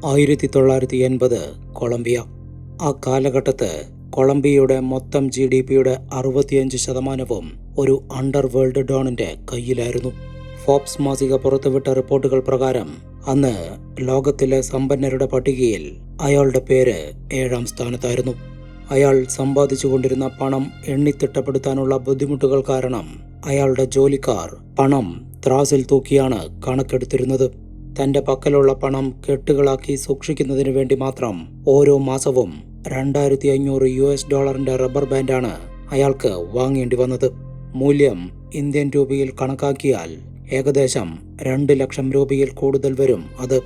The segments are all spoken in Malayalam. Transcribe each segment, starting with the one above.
1980 കൊളംബിയ. ആ കാലഘട്ടത്ത് കൊളംബിയയുടെ മൊത്തം GDPയുടെ 65% ഒരു അണ്ടർവേൾഡ് ഡോണിന്റെ കയ്യിലായിരുന്നു. ഫോബ്സ് മാസിക പുറത്തുവിട്ട റിപ്പോർട്ടുകൾ പ്രകാരം അന്ന് ലോകത്തിലെ സമ്പന്നരുടെ പട്ടികയിൽ അയാളുടെ പേര് 7ാം സ്ഥാനത്തായിരുന്നു. അയാൾ സമ്പാദിച്ചുകൊണ്ടിരുന്ന പണം എണ്ണിത്തിട്ടപ്പെടുത്താനുള്ള ബുദ്ധിമുട്ടുകൾ കാരണം അയാളുടെ ജോലിക്കാർ പണം ത്രാസിൽ തൂക്കിയാണ് കണക്കെടുത്തിരുന്നത്. തന്റെ പക്കലുള്ള പണം കെട്ടുകളാക്കി സൂക്ഷിക്കുന്നതിന് വേണ്ടി മാത്രം ഓരോ മാസവും $2500 റബ്ബർ ബാൻഡാണ് അയാൾക്ക് വാങ്ങേണ്ടി വന്നത്. മൂല്യം ഇന്ത്യൻ രൂപയിൽ കണക്കാക്കിയാൽ ഏകദേശം 2 ലക്ഷം രൂപയിൽ കൂടുതൽ വരും അത്.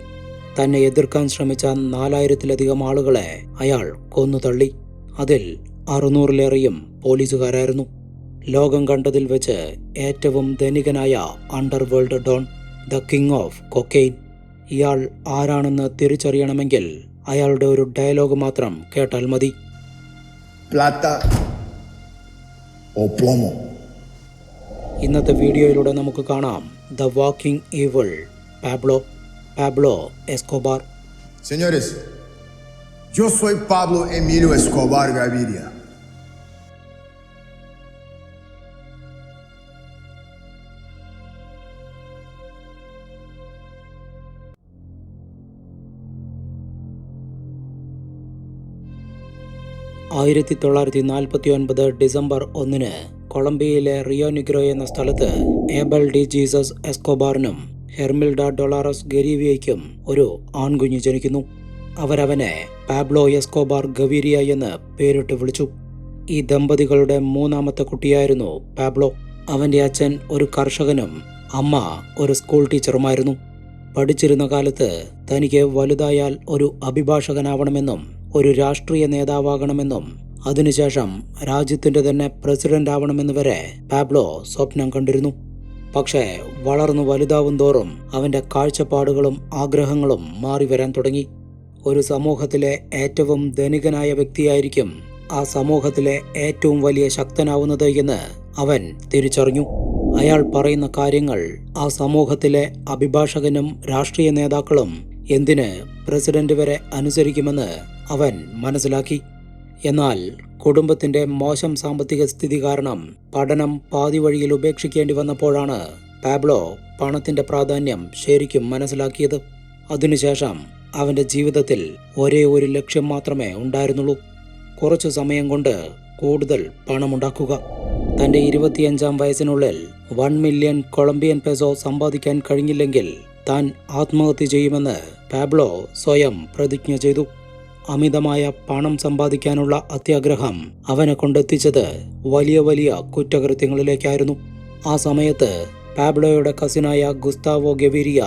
തന്നെ എതിർക്കാൻ ശ്രമിച്ച 4000-ലധികം ആളുകളെ അയാൾ കൊന്നുതള്ളി. അതിൽ 600-ലേറെയും പോലീസുകാരായിരുന്നു. ലോകം കണ്ടതിൽ വെച്ച് ഏറ്റവും ധനികനായ underworld don, the king of cocaine. ഇയാൾ ആരാണെന്ന് തിരിച്ചറിയണമെങ്കിൽ അയാളുടെ ഒരു ഡയലോഗ് മാത്രം കേട്ടാൽ മതി. പ്ലാത്ത ഓ പ്ലോമോ. ഇന്നത്തെ വീഡിയോയിലൂടെ നമുക്ക് കാണാം the walking evil, Pablo Escobar. Señores, yo soy Pablo Emilio Escobar Gaviria. December 1 കൊളംബിയയിലെ റിയോ നിഗ്രോ എന്ന സ്ഥലത്ത് ഏബൽ ഡി ജീസസ് എസ്കോബാറിനും ഹെർമിൽഡ ഡൊളാറസ് ഗരീവിയയ്ക്കും ഒരു ആൺകുഞ്ഞ് ജനിക്കുന്നു. അവരവനെ പാബ്ലോ എസ്കോബാർ ഗവീരിയ എന്ന് പേരിട്ട് വിളിച്ചു. ഈ ദമ്പതികളുടെ 3ാമത്തെ കുട്ടിയായിരുന്നു പാബ്ലോ. അവന്റെ അച്ഛൻ ഒരു കർഷകനും അമ്മ ഒരു സ്കൂൾ ടീച്ചറുമായിരുന്നു. പഠിച്ചിരുന്ന കാലത്ത് തനിക്ക് വലുതായാൽ ഒരു അഭിഭാഷകനാവണമെന്നും ഒരു രാഷ്ട്രീയ നേതാവാകണമെന്നും അതിനുശേഷം രാജ്യത്തിന്റെ തന്നെ പ്രസിഡന്റ് ആവണമെന്ന് വരെ പാബ്ലോ സ്വപ്നം കണ്ടിരുന്നു. പക്ഷേ വളർന്നു വലുതാവും തോറും അവന്റെ കാഴ്ചപ്പാടുകളും ആഗ്രഹങ്ങളും മാറി വരാൻ തുടങ്ങി. ഒരു സമൂഹത്തിലെ ഏറ്റവും ധനികനായ വ്യക്തിയായിരിക്കും ആ സമൂഹത്തിലെ ഏറ്റവും വലിയ ശക്തനാവുന്നത് എന്ന് അവൻ തിരിച്ചറിഞ്ഞു. അയാൾ പറയുന്ന കാര്യങ്ങൾ ആ സമൂഹത്തിലെ അഭിഭാഷകനും രാഷ്ട്രീയ നേതാക്കളും എന്തിന് പ്രസിഡന്റ് വരെ അനുസരിക്കുമെന്ന് അവൻ മനസ്സിലാക്കി. എന്നാൽ കുടുംബത്തിന്റെ മോശം സാമ്പത്തിക സ്ഥിതി കാരണം പഠനം പാതി വഴിയിൽ ഉപേക്ഷിക്കേണ്ടി വന്നപ്പോഴാണ് പാബ്ലോ പണത്തിന്റെ പ്രാധാന്യം ശരിക്കും മനസ്സിലാക്കിയത്. അതിനുശേഷം അവന്റെ ജീവിതത്തിൽ ഒരേ ഒരു ലക്ഷ്യം മാത്രമേ ഉണ്ടായിരുന്നുള്ളൂ: കുറച്ചു സമയം കൊണ്ട് കൂടുതൽ പണമുണ്ടാക്കുക. തന്റെ 25ാം വയസ്സിനുള്ളിൽ 1 മില്യൺ കൊളംബിയൻ പെസോ സമ്പാദിക്കാൻ കഴിഞ്ഞില്ലെങ്കിൽ താൻ ആത്മഹത്യ ചെയ്യുമെന്ന് പാബ്ലോ സ്വയം പ്രതിജ്ഞ ചെയ്തു. അമിതമായ പണം സമ്പാദിക്കാനുള്ള അത്യാഗ്രഹം അവനെ കൊണ്ടെത്തിച്ചത് വലിയ വലിയ കുറ്റകൃത്യങ്ങളിലേക്കായിരുന്നു. ആ സമയത്ത് പാബ്ലോയുടെ കസിനായ ഗുസ്താവോ ഗവീരിയ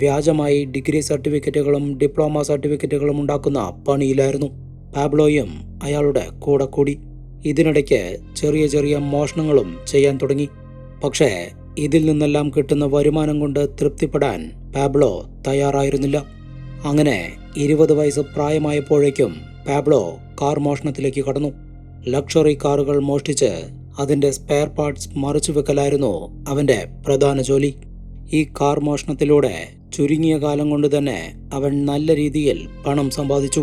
വ്യാജമായി ഡിഗ്രി സർട്ടിഫിക്കറ്റുകളും ഡിപ്ലോമ സർട്ടിഫിക്കറ്റുകളും ഉണ്ടാക്കുന്ന പണിയിലായിരുന്നു. പാബ്ലോയും അയാളുടെ കൂടെ കൂടി. ഇതിനിടയ്ക്ക് ചെറിയ ചെറിയ മോഷണങ്ങളും ചെയ്യാൻ തുടങ്ങി. പക്ഷേ ഇതിൽ നിന്നെല്ലാം കിട്ടുന്ന വരുമാനം കൊണ്ട് തൃപ്തിപ്പെടാൻ പാബ്ലോ തയ്യാറായിരുന്നില്ല. അങ്ങനെ 20 വയസ്സ് പ്രായമായപ്പോഴേക്കും പാബ്ലോ കാർ മോഷണത്തിലേക്ക് കടന്നു. ലക്ഷറി കാറുകൾ മോഷ്ടിച്ച് അതിന്റെ സ്പെയർ പാർട്സ് മറിച്ചുവെക്കലായിരുന്നു അവന്റെ പ്രധാന ജോലി. ഈ കാർ മോഷണത്തിലൂടെ ചുരുങ്ങിയ കാലം കൊണ്ട് തന്നെ അവൻ നല്ല രീതിയിൽ പണം സമ്പാദിച്ചു.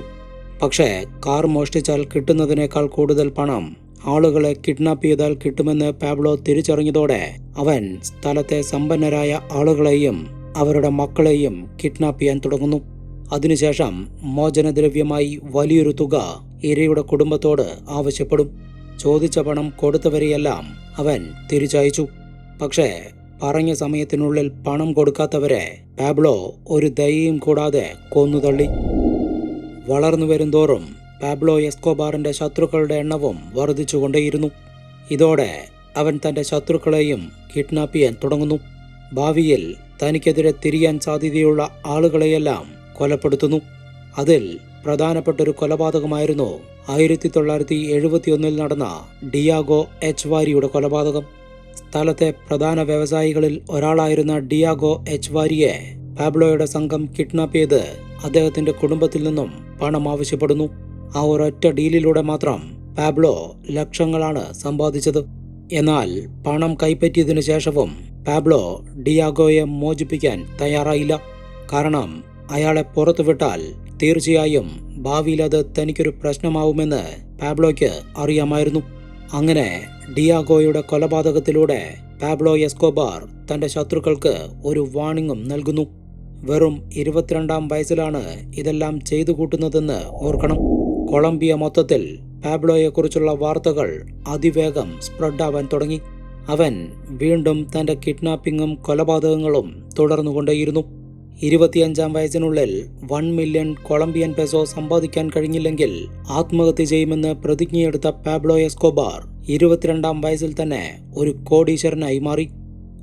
പക്ഷേ കാർ മോഷ്ടിച്ചാൽ കിട്ടുന്നതിനേക്കാൾ കൂടുതൽ പണം ആളുകളെ കിഡ്നാപ്പ് ചെയ്താൽ കിട്ടുമെന്ന് പാബ്ലോ തിരിച്ചറിഞ്ഞതോടെ അവൻ സ്ഥലത്തെ സമ്പന്നരായ ആളുകളെയും അവരുടെ മക്കളെയും കിഡ്നാപ്പ് ചെയ്യാൻ തുടങ്ങുന്നു. അതിനുശേഷം മോചനദ്രവ്യമായി വലിയൊരു തുക ഇരയുടെ കുടുംബത്തോട് ആവശ്യപ്പെടും. ചോദിച്ച പണം കൊടുത്തവരെയെല്ലാം അവൻ തിരിച്ചയച്ചു. പക്ഷേ പറഞ്ഞ സമയത്തിനുള്ളിൽ പണം കൊടുക്കാത്തവരെ പാബ്ലോ ഒരു ദയയും കൂടാതെ കൊന്നുതള്ളി. വളർന്നു വരുംതോറും പാബ്ലോ എസ്കോബാറിന്റെ ശത്രുക്കളുടെ എണ്ണവും വർദ്ധിച്ചുകൊണ്ടേയിരുന്നു. ഇതോടെ അവൻ തന്റെ ശത്രുക്കളെയും കിഡ്നാപ്പ് ചെയ്യാൻ തുടങ്ങുന്നു. ഭാവിയിൽ തനിക്കെതിരെ തിരിയാൻ സാധ്യതയുള്ള ആളുകളെയെല്ലാം കൊലപ്പെടുത്തുന്നു. അതിൽ പ്രധാനപ്പെട്ടൊരു കൊലപാതകമായിരുന്നു 1971 നടന്ന ഡിയാഗോ എച്ച്വാരിയുടെ കൊലപാതകം. സ്ഥലത്തെ പ്രധാന വ്യവസായികളിൽ ഒരാളായിരുന്ന ഡിയാഗോ എച്ച്വാരിയെ പാബ്ലോയുടെ സംഘം കിഡ്നാപ്പ് ചെയ്ത് അദ്ദേഹത്തിന്റെ കുടുംബത്തിൽ നിന്നും പണം ആവശ്യപ്പെടുന്നു. ആ ഒരൊറ്റ ഡീലിലൂടെ മാത്രം പാബ്ലോ ലക്ഷങ്ങളാണ് സമ്പാദിച്ചത്. എന്നാൽ പണം കൈപ്പറ്റിയതിനു ശേഷവും പാബ്ലോ ഡിയാഗോയെ മോചിപ്പിക്കാൻ തയ്യാറായില്ല. കാരണം അയാളെ പുറത്തുവിട്ടാൽ തീർച്ചയായും ഭാവിയിൽ അത് തനിക്കൊരു പ്രശ്നമാവുമെന്ന് പാബ്ലോയ്ക്ക് അറിയാമായിരുന്നു. അങ്ങനെ ഡിയാഗോയുടെ കൊലപാതകത്തിലൂടെ പാബ്ലോ എസ്കോബാർ തന്റെ ശത്രുക്കൾക്ക് ഒരു വാണിംഗും നൽകുന്നു. വെറും 22-ാം വയസ്സിലാണ് ഇതെല്ലാം ചെയ്തു കൂട്ടുന്നതെന്ന് ഓർക്കണം. കൊളംബിയ മൊത്തത്തിൽ പാബ്ലോയെക്കുറിച്ചുള്ള വാർത്തകൾ അതിവേഗം സ്പ്രെഡാവാൻ തുടങ്ങി. അവൻ വീണ്ടും തന്റെ കിഡ്നാപ്പിങ്ങും കൊലപാതകങ്ങളും തുടർന്നുകൊണ്ടേയിരുന്നു. 25-ാം വയസ്സിനുള്ളിൽ 1 മില്യൺ കൊളംബിയൻ പെസോ സമ്പാദിക്കാൻ കഴിഞ്ഞില്ലെങ്കിൽ ആത്മഹത്യ ചെയ്യുമെന്ന് പ്രതിജ്ഞയെടുത്ത പാബ്ലോ എസ്കോബാർ 22-ാം വയസ്സിൽ തന്നെ ഒരു കോടീശ്വരനായി മാറി.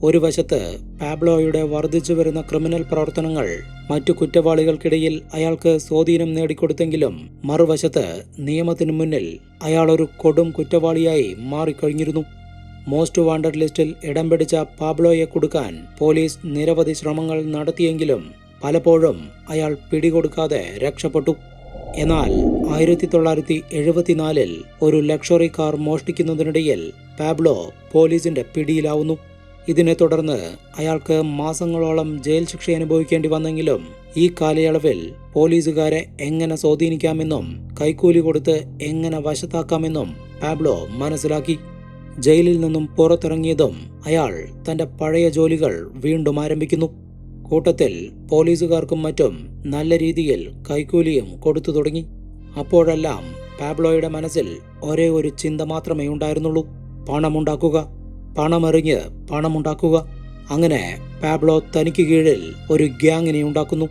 ഒരു വശത്ത് പാബ്ലോയുടെ വർദ്ധിച്ചു വരുന്ന ക്രിമിനൽ പ്രവർത്തനങ്ങൾ മറ്റു കുറ്റവാളികൾക്കിടയിൽ അയാൾക്ക് സ്വാധീനം നേടിക്കൊടുത്തെങ്കിലും മറുവശത്ത് നിയമത്തിനു മുന്നിൽ അയാൾ ഒരു കൊടും കുറ്റവാളിയായി മാറിക്കഴിഞ്ഞിരുന്നു. മോസ്റ്റ് വാണ്ടഡ് ലിസ്റ്റിൽ ഇടം പിടിച്ച പാബ്ലോയെ കുടുക്കാൻ പോലീസ് നിരവധി ശ്രമങ്ങൾ നടത്തിയെങ്കിലും പലപ്പോഴും അയാൾ പിടികൊടുക്കാതെ രക്ഷപ്പെട്ടു. എന്നാൽ 1974-ൽ ഒരു ലക്ഷറി കാർ മോഷ്ടിക്കുന്നതിനിടയിൽ പാബ്ലോ പോലീസിന്റെ പിടിയിലാവുന്നു. ഇതിനെ തുടർന്ന് അയാൾക്ക് മാസങ്ങളോളം ജയിൽ ശിക്ഷ അനുഭവിക്കേണ്ടി വന്നെങ്കിലും ഈ കാലയളവിൽ പോലീസുകാരെ എങ്ങനെ സ്വാധീനിക്കാമെന്നും കൈക്കൂലി കൊടുത്ത് എങ്ങനെ വശത്താക്കാമെന്നും പാബ്ലോ മനസ്സിലാക്കി. ജയിലിൽ നിന്നും പുറത്തിറങ്ങിയതും അയാൾ തന്റെ പഴയ ജോലികൾ വീണ്ടും ആരംഭിക്കുന്നു. കൂട്ടത്തിൽ പോലീസുകാർക്കും മറ്റും നല്ല രീതിയിൽ കൈക്കൂലിയും കൊടുത്തു തുടങ്ങി. അപ്പോഴെല്ലാം പാബ്ലോയുടെ മനസ്സിൽ ഒരേ ഒരു ചിന്ത മാത്രമേ ഉണ്ടായിരുന്നുള്ളൂ: പണമുണ്ടാക്കുക, പണമെറിഞ്ഞ് പണമുണ്ടാക്കുക. അങ്ങനെ പാബ്ലോ തനിക്ക് കീഴിൽ ഒരു ഗ്യാങ്ങിനെ ഉണ്ടാക്കുന്നു.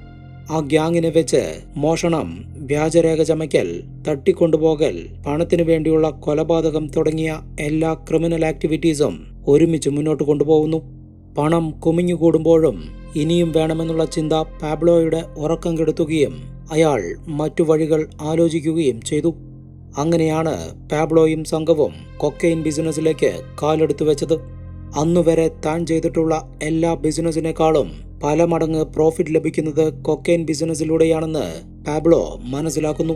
ആ ഗ്യാങ്ങിനെ വെച്ച് മോഷണം, വ്യാജരേഖ ചമയ്ക്കൽ, തട്ടിക്കൊണ്ടുപോകൽ, പണത്തിനു വേണ്ടിയുള്ള കൊലപാതകം തുടങ്ങിയ എല്ലാ ക്രിമിനൽ ആക്ടിവിറ്റീസും ഒരുമിച്ച് മുന്നോട്ട് കൊണ്ടുപോകുന്നു. പണം കുമിഞ്ഞുകൂടുമ്പോഴും ഇനിയും വേണമെന്നുള്ള ചിന്ത പാബ്ലോയുടെ ഉറക്കം കെടുത്തുകയും അയാൾ മറ്റു വഴികൾ ആലോചിക്കുകയും ചെയ്തു. അങ്ങനെയാണ് പാബ്ലോയും സംഘവും കൊക്കൈൻ ബിസിനസ്സിലേക്ക് കാലെടുത്തു വെച്ചത്. അന്നുവരെ താൻ ചെയ്തിട്ടുള്ള എല്ലാ ബിസിനസ്സിനേക്കാളും പല മടങ്ങ് പ്രോഫിറ്റ് ലഭിക്കുന്നത് കൊക്കൈൻ ബിസിനസ്സിലൂടെയാണെന്ന് പാബ്ലോ മനസ്സിലാക്കുന്നു.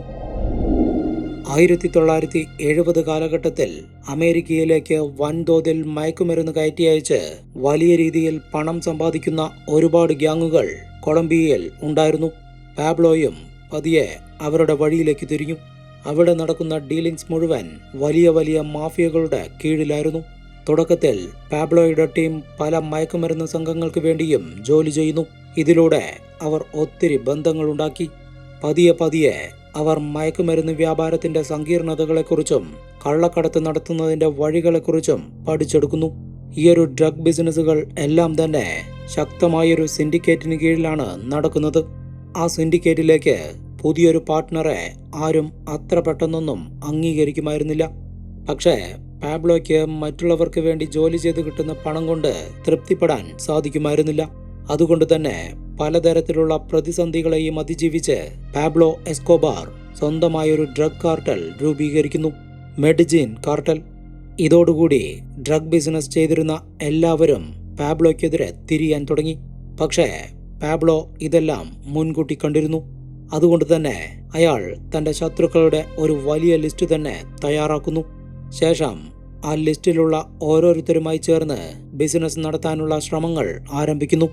1970 കാലഘട്ടത്തിൽ അമേരിക്കയിലേക്ക് വൻതോതിൽ മയക്കുമരുന്ന് കയറ്റി അയച്ച് വലിയ രീതിയിൽ പണം സമ്പാദിക്കുന്ന ഒരുപാട് ഗ്യാങ്ങുകൾ കൊളംബിയയിൽ ഉണ്ടായിരുന്നു. പാബ്ലോയും പതിയെ അവരുടെ വഴിയിലേക്ക് തിരിഞ്ഞു. അവിടെ നടക്കുന്ന ഡീലിംഗ്സ് മുഴുവൻ വലിയ വലിയ മാഫിയകളുടെ കീഴിലായിരുന്നു. തുടക്കത്തിൽ പാബ്ലോയുടെ ടീം പല മയക്കുമരുന്ന് സംഘങ്ങൾക്ക് വേണ്ടിയും ജോലി ചെയ്യുന്നു. ഇതിലൂടെ അവർ ഒത്തിരി ബന്ധങ്ങളുണ്ടാക്കി. പതിയെ പതിയെ അവർ മയക്കുമരുന്ന് വ്യാപാരത്തിന്റെ സങ്കീർണതകളെക്കുറിച്ചും കള്ളക്കടത്ത് നടത്തുന്നതിന്റെ വഴികളെക്കുറിച്ചും പഠിച്ചെടുക്കുന്നു. ഈയൊരു ഡ്രഗ് ബിസിനസ്സുകൾ എല്ലാം തന്നെ ശക്തമായൊരു സിൻഡിക്കേറ്റിന് കീഴിലാണ് നടക്കുന്നത്. ആ സിൻഡിക്കേറ്റിലേക്ക് പുതിയൊരു പാർട്ട്ണറെ ആരും അത്ര പെട്ടെന്നൊന്നും അംഗീകരിക്കുമായിരുന്നില്ല. പക്ഷേ പാബ്ലോയ്ക്ക് മറ്റുള്ളവർക്ക് വേണ്ടി ജോലി ചെയ്ത് കിട്ടുന്ന പണം കൊണ്ട് തൃപ്തിപ്പെടാൻ സാധിക്കുമായിരുന്നില്ല. അതുകൊണ്ട് തന്നെ പലതരത്തിലുള്ള പ്രതിസന്ധികളെയും അതിജീവിച്ച് പാബ്ലോ എസ്കോബാർ സ്വന്തമായൊരു ഡ്രഗ് കാർട്ടൽ രൂപീകരിക്കുന്നു, മെഡിജിൻ കാർട്ടൽ. ഇതോടുകൂടി ഡ്രഗ് ബിസിനസ് ചെയ്തിരുന്ന എല്ലാവരും പാബ്ലോയ്ക്കെതിരെ തിരിയാൻ തുടങ്ങി. പക്ഷേ പാബ്ലോ ഇതെല്ലാം മുൻകൂട്ടി കണ്ടിരുന്നു. അതുകൊണ്ട് തന്നെ അയാൾ തന്റെ ശത്രുക്കളുടെ ഒരു വലിയ ലിസ്റ്റ് തന്നെ തയ്യാറാക്കുന്നു. ശേഷം ആ ലിസ്റ്റിലുള്ള ഓരോരുത്തരുമായി ചേർന്ന് ബിസിനസ് നടത്താനുള്ള ശ്രമങ്ങൾ ആരംഭിക്കുന്നു.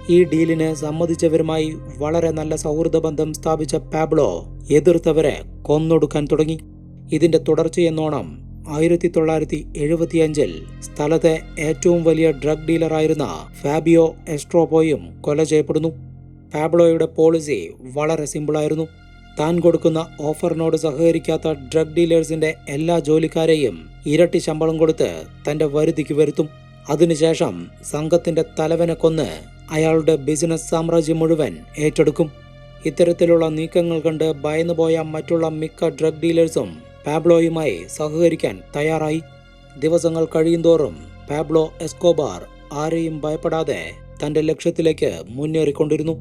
ഈ ഡീലിന് സമ്മതിച്ചവരുമായി വളരെ നല്ല സൗഹൃദ ബന്ധം സ്ഥാപിച്ച പാബ്ലോ എതിർത്തവരെ കൊന്നൊടുക്കാൻ തുടങ്ങി. ഇതിന്റെ തുടർച്ചയെന്നോണം 1975-ൽ സ്ഥലത്തെ ഏറ്റവും വലിയ ഡ്രഗ് ഡീലറായിരുന്ന ഫാബിയോ എസ്ട്രോപോയും കൊല ചെയ്യപ്പെടുന്നു. പാബ്ലോയുടെ പോളിസി വളരെ സിമ്പിളായിരുന്നു. താൻ കൊടുക്കുന്ന ഓഫറിനോട് സഹകരിക്കാത്ത ഡ്രഗ് ഡീലേഴ്സിന്റെ എല്ലാ ജോലിക്കാരെയും ഇരട്ടി ശമ്പളം കൊടുത്ത് തന്റെ വരുതിക്ക് വരുത്തും. അതിനുശേഷം സംഘത്തിന്റെ തലവനെ കൊന്ന് അയാളുടെ ബിസിനസ് സാമ്രാജ്യം മുഴുവൻ ഏറ്റെടുക്കും. ഇത്തരത്തിലുള്ള നീക്കങ്ങൾ കണ്ട് ഭയന്നുപോയ മറ്റുള്ള മിക്ക ഡ്രഗ് ഡീലേഴ്സും പാബ്ലോയുമായി സഹകരിക്കാൻ തയ്യാറായി. ദിവസങ്ങൾ കഴിയുന്തോറും പാബ്ലോ എസ്കോബാർ ആരെയും ഭയപ്പെടാതെ തന്റെ ലക്ഷ്യത്തിലേക്ക് മുന്നേറിക്കൊണ്ടിരുന്നു.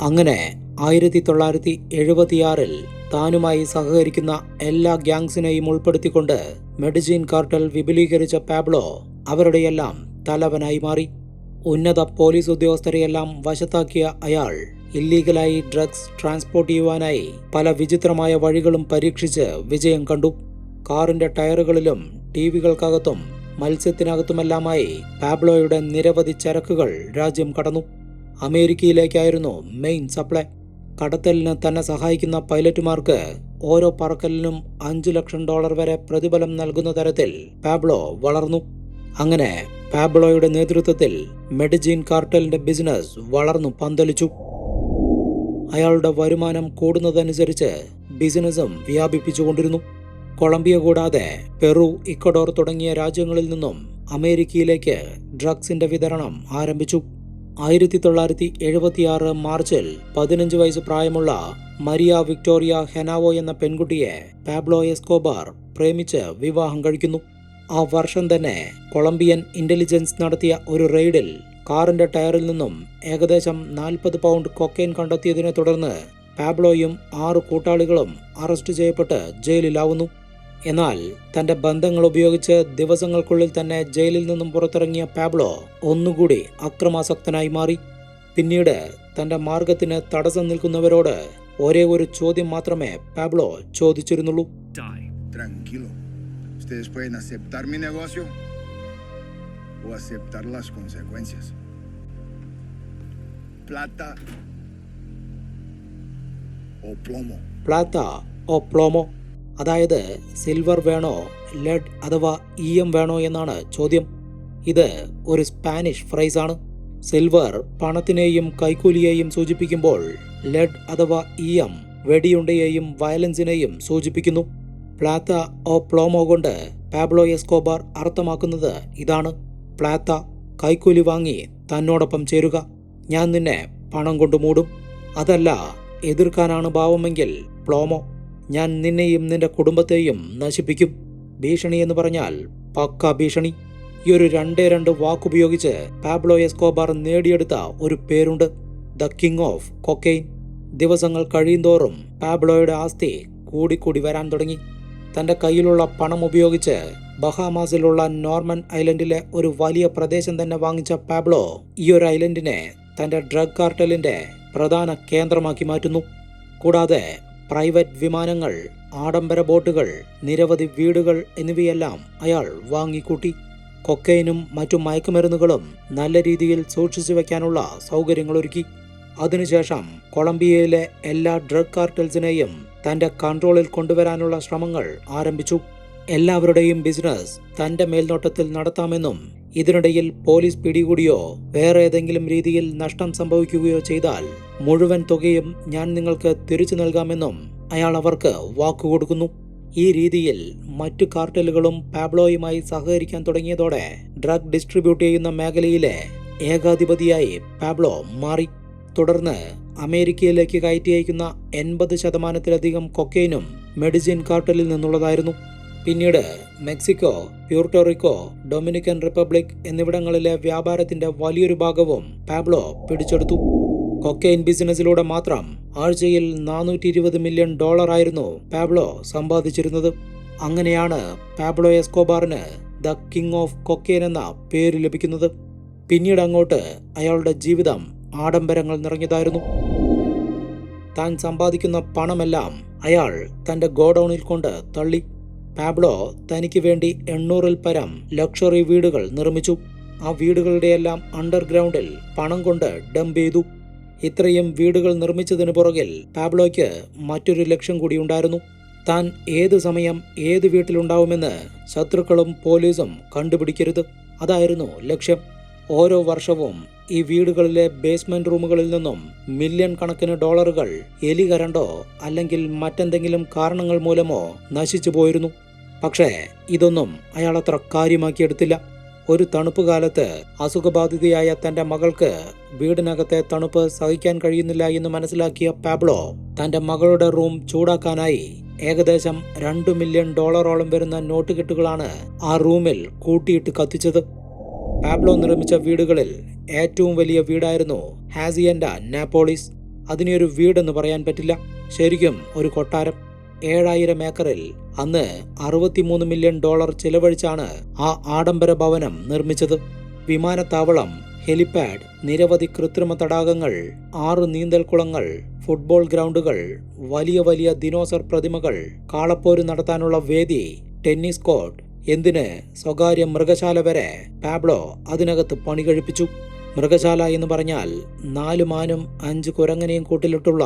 അങ്ങനെ 1976-ൽ താനുമായി സഹകരിക്കുന്ന എല്ലാ ഗ്യാങ്സിനെയും ഉൾപ്പെടുത്തിക്കൊണ്ട് മെഡിജിൻ കാർട്ടൽ വിപുലീകരിച്ച പാബ്ലോ അവരുടെയെല്ലാം തലവനായി മാറി. ഉന്നത പോലീസ് ഉദ്യോഗസ്ഥരെയെല്ലാം വശത്താക്കിയ അയാൾ ഇല്ലീഗലായി ഡ്രഗ്സ് ട്രാൻസ്പോർട്ട് ചെയ്യുവാനായി പല വിചിത്രമായ വഴികളും പരീക്ഷിച്ച് വിജയം കണ്ടു. കാറിന്റെ ടയറുകളിലും ടിവികൾക്കകത്തും മത്സ്യത്തിനകത്തുമെല്ലാമായി പാബ്ലോയുടെ നിരവധി ചരക്കുകൾ രാജ്യം കടന്നു. അമേരിക്കയിലേക്കായിരുന്നു മെയിൻ സപ്ലൈ. കടത്തലിന് തന്നെ സഹായിക്കുന്ന പൈലറ്റുമാർക്ക് ഓരോ പറക്കലിനും $5 ലക്ഷം വരെ പ്രതിഫലം നൽകുന്ന തരത്തിൽ പാബ്ലോ വളർന്നു. അങ്ങനെ പാബ്ലോയുടെ നേതൃത്വത്തിൽ മെഡിജിൻ കാർട്ടലിന്റെ ബിസിനസ് വളർന്നു പന്തലിച്ചു. അയാളുടെ വരുമാനം കൂടുന്നതനുസരിച്ച് ബിസിനസ്സും വ്യാപിപ്പിച്ചുകൊണ്ടിരുന്നു. കൊളംബിയ കൂടാതെ പെറു, ഇക്വഡോർ തുടങ്ങിയ രാജ്യങ്ങളിൽ നിന്നും അമേരിക്കയിലേക്ക് ഡ്രഗ്സിന്റെ വിതരണം ആരംഭിച്ചു. 1976 മാർച്ചിൽ 15 വയസ്സ് പ്രായമുള്ള മരിയ വിക്ടോറിയ ഹെനാവോ എന്ന പെൺകുട്ടിയെ പാബ്ലോ എസ്കോബാർ പ്രേമിച്ച് വിവാഹം കഴിക്കുന്നു. ആ വർഷം തന്നെ കൊളംബിയൻ ഇന്റലിജൻസ് നടത്തിയ ഒരു റെയ്ഡിൽ കാറിന്റെ ടയറിൽ നിന്നും ഏകദേശം 40 പൗണ്ട് കൊക്കൈൻ കണ്ടെത്തിയതിനെ തുടർന്ന് പാബ്ലോയും 6 കൂട്ടാളികളും അറസ്റ്റ് ചെയ്യപ്പെട്ട് ജയിലിലാവുന്നു. എന്നാൽ തന്റെ ബന്ധങ്ങൾ ഉപയോഗിച്ച് ദിവസങ്ങൾക്കുള്ളിൽ തന്നെ ജയിലിൽ നിന്നും പുറത്തിറങ്ങിയ പാബ്ലോ ഒന്നുകൂടി അക്രമാസക്തനായി മാറി. പിന്നീട് തന്റെ മാർഗത്തിന് തടസ്സം നിൽക്കുന്നവരോട് ഒരേ ഒരു ചോദ്യം മാത്രമേ Pablo ചോദിച്ചിരുന്നുള്ളൂ. Tranquilo. Ustedes pueden aceptar mi negocio o aceptar las consecuencias. Plata o plomo. പ്ലാത്ത ഓ പ്ലോമോ, അതായത് സിൽവർ വേണോ ലെഡ് അഥവാ ഈയം വേണോ എന്നാണ് ചോദ്യം. ഇത് ഒരു സ്പാനിഷ് ഫ്രൈസാണ്. സിൽവർ പണത്തിനെയും കൈക്കൂലിയെയും സൂചിപ്പിക്കുമ്പോൾ ലെഡ് അഥവാ ഈയം വെടിയുണ്ടയെയും വയലൻസിനെയും സൂചിപ്പിക്കുന്നു. പ്ലാത്ത ഓ പ്ലോമോ കൊണ്ട് പാബ്ലോ എസ്കോബാർ അർത്ഥമാക്കുന്നത് ഇതാണ്: പ്ലാത്ത, കൈക്കൂലി വാങ്ങി തന്നോടൊപ്പം ചേരുക, ഞാൻ നിന്നെ പണം കൊണ്ട് മൂടും. അതല്ല, എതിർക്കാനാണ് ഭാവമെങ്കിൽ പ്ലോമോ, ഞാൻ നിന്നെയും നിന്റെ കുടുംബത്തെയും നശിപ്പിക്കും. ഭീഷണി എന്ന് പറഞ്ഞാൽ പക്ക ഭീഷണി. ഈ ഒരു 2 വാക്കുപയോഗിച്ച് പാബ്ലോ എസ്കോബാർ നേടിയെടുത്ത ഒരു പേരുണ്ട്, ദ കിങ് ഓഫ് കൊക്കൈൻ. ദിവസങ്ങൾ കഴിയുന്തോറും പാബ്ലോയുടെ ആസ്തി കൂടിക്കൂടി വരാൻ തുടങ്ങി. തന്റെ കയ്യിലുള്ള പണം ഉപയോഗിച്ച് ബഹാമാസിലുള്ള നോർമൻ ഐലൻഡിലെ ഒരു വലിയ പ്രദേശം തന്നെ വാങ്ങിച്ച പാബ്ലോ ഈ ഒരു ഐലൻഡിനെ തന്റെ ഡ്രഗ് കാർട്ടലിന്റെ പ്രധാന കേന്ദ്രമാക്കി മാറ്റുന്നു. കൂടാതെ പ്രൈവറ്റ് വിമാനങ്ങൾ, ആഡംബര ബോട്ടുകൾ, നിരവധി വീടുകൾ എന്നിവയെല്ലാം അയാൾ വാങ്ങിക്കൂട്ടി. കൊക്കൈനും മറ്റു മയക്കുമരുന്നുകളും നല്ല രീതിയിൽ സൂക്ഷിച്ചു വയ്ക്കാനുള്ള സൗകര്യങ്ങളൊരുക്കി. അതിനുശേഷം കൊളംബിയയിലെ എല്ലാ ഡ്രഗ് കാർട്ടൽസിനെയും തന്റെ കൺട്രോളിൽ കൊണ്ടുവരാനുള്ള ശ്രമങ്ങൾ ആരംഭിച്ചു. എല്ലാവരുടെയും ബിസിനസ് തന്റെ മേൽനോട്ടത്തിൽ നടത്താമെന്നും ഇതിനിടയിൽ പോലീസ് പിടികൂടിയോ വേറെ ഏതെങ്കിലും രീതിയിൽ നഷ്ടം സംഭവിക്കുകയോ ചെയ്താൽ മുഴുവൻ തുകയും ഞാൻ നിങ്ങൾക്ക് തിരിച്ചു നൽകാമെന്നും അയാൾ അവർക്ക് വാക്കുകൊടുക്കുന്നു. ഈ രീതിയിൽ മറ്റു കാർട്ടലുകളും പാബ്ലോയുമായി സഹകരിക്കാൻ തുടങ്ങിയതോടെ ഡ്രഗ് ഡിസ്ട്രിബ്യൂട്ട് ചെയ്യുന്ന മേഖലയിലെ ഏകാധിപതിയായി പാബ്ലോ മാറി. തുടർന്ന് അമേരിക്കയിലേക്ക് കയറ്റി അയക്കുന്ന 80%-ലധികം കൊക്കൈനും മെഡിസിൻ കാർട്ടലിൽ നിന്നുള്ളതായിരുന്നു. പിന്നീട് മെക്സിക്കോ, പ്യൂർട്ടോറിക്കോ, ഡൊമിനിക്കൻ റിപ്പബ്ലിക് എന്നിവിടങ്ങളിലെ വ്യാപാരത്തിന്റെ വലിയൊരു ഭാഗവും പാബ്ലോ പിടിച്ചെടുത്തു. കൊക്കൈൻ ബിസിനസ്സിലൂടെ മാത്രം ആഴ്ചയിൽ $420 മില്യൺ ആയിരുന്നു പാബ്ലോ സമ്പാദിച്ചിരുന്നത്. അങ്ങനെയാണ് പാബ്ലോ എസ്കോബാറിന് ദ കിങ് ഓഫ് കൊക്കൈൻ എന്ന പേര് ലഭിക്കുന്നത്. പിന്നീട് അങ്ങോട്ട് അയാളുടെ ജീവിതം ആഡംബരങ്ങൾ നിറഞ്ഞതായിരുന്നു. താൻ സമ്പാദിക്കുന്ന പണമെല്ലാം അയാൾ തന്റെ ഗോഡൌണിൽ കൊണ്ട് തള്ളി. പാബ്ലോ തനിക്ക് വേണ്ടി 800-ൽ പരം ലക്ഷറി വീടുകൾ നിർമ്മിച്ചു. ആ വീടുകളുടെയെല്ലാം അണ്ടർഗ്രൗണ്ടിൽ പണം കൊണ്ട് ഡംപ് ചെയ്തു. ഇത്രയും വീടുകൾ നിർമ്മിച്ചതിന് പുറകിൽ പാബ്ലോയ്ക്ക് മറ്റൊരു ലക്ഷ്യം കൂടി ഉണ്ടായിരുന്നു. താൻ ഏതു സമയം ഏത് വീട്ടിലുണ്ടാവുമെന്ന് ശത്രുക്കളും പോലീസും കണ്ടുപിടിക്കരുത്. അതായിരുന്നു ലക്ഷ്യം. ഓരോ വർഷവും ഈ വീടുകളിലെ ബേസ്മെന്റ് റൂമുകളിൽ നിന്നും മില്യൺ കണക്കിന് ഡോളറുകൾ എലി കരണ്ടോ അല്ലെങ്കിൽ മറ്റെന്തെങ്കിലും കാരണങ്ങൾ മൂലമോ നശിച്ചു പോയിരുന്നു. പക്ഷേ ഇതൊന്നും അയാൾ അത്ര കാര്യമാക്കിയെടുത്തില്ല. ഒരു തണുപ്പ് കാലത്ത് അസുഖബാധിതയായ തന്റെ മകൾക്ക് വീടിനകത്തെ തണുപ്പ് സഹിക്കാൻ കഴിയുന്നില്ല എന്ന് മനസ്സിലാക്കിയ പാബ്ലോ തന്റെ മകളുടെ റൂം ചൂടാക്കാനായി ഏകദേശം $2 മില്യൺ വരുന്ന നോട്ടുകെട്ടുകളാണ് ആ റൂമിൽ കൂട്ടിയിട്ട് കത്തിച്ചത്. പാബ്ലോ നിർമ്മിച്ച വീടുകളിൽ ഏറ്റവും വലിയ വീടായിരുന്നു ഹാസിയൻഡ നാപ്പോളിസ്. അതിനെയൊരു വീടെന്ന് പറയാൻ പറ്റില്ല, ശരിക്കും ഒരു കൊട്ടാരം. 7000 ഏക്കറിൽ അന്ന് $63 മില്യൺ ചിലവഴിച്ചാണ് ആ ആഡംബര ഭവനം നിർമ്മിച്ചത്. വിമാനത്താവളം, ഹെലിപാഡ്, നിരവധി കൃത്രിമ തടാകങ്ങൾ, 6 നീന്തൽക്കുളങ്ങൾ, ഫുട്ബോൾ ഗ്രൗണ്ടുകൾ, വലിയ വലിയ ദിനോസർ പ്രതിമകൾ, കാളപ്പോര് നടത്താനുള്ള വേദി, ടെന്നീസ് കോർട്ട്, എന്തിന് സ്വകാര്യ മൃഗശാല വരെ പാബ്ലോ അതിനകത്ത് പണി കഴിപ്പിച്ചു. മൃഗശാല എന്ന് പറഞ്ഞാൽ 4 മാനും 5 കുരങ്ങനെയും കൂട്ടിലിട്ടുള്ള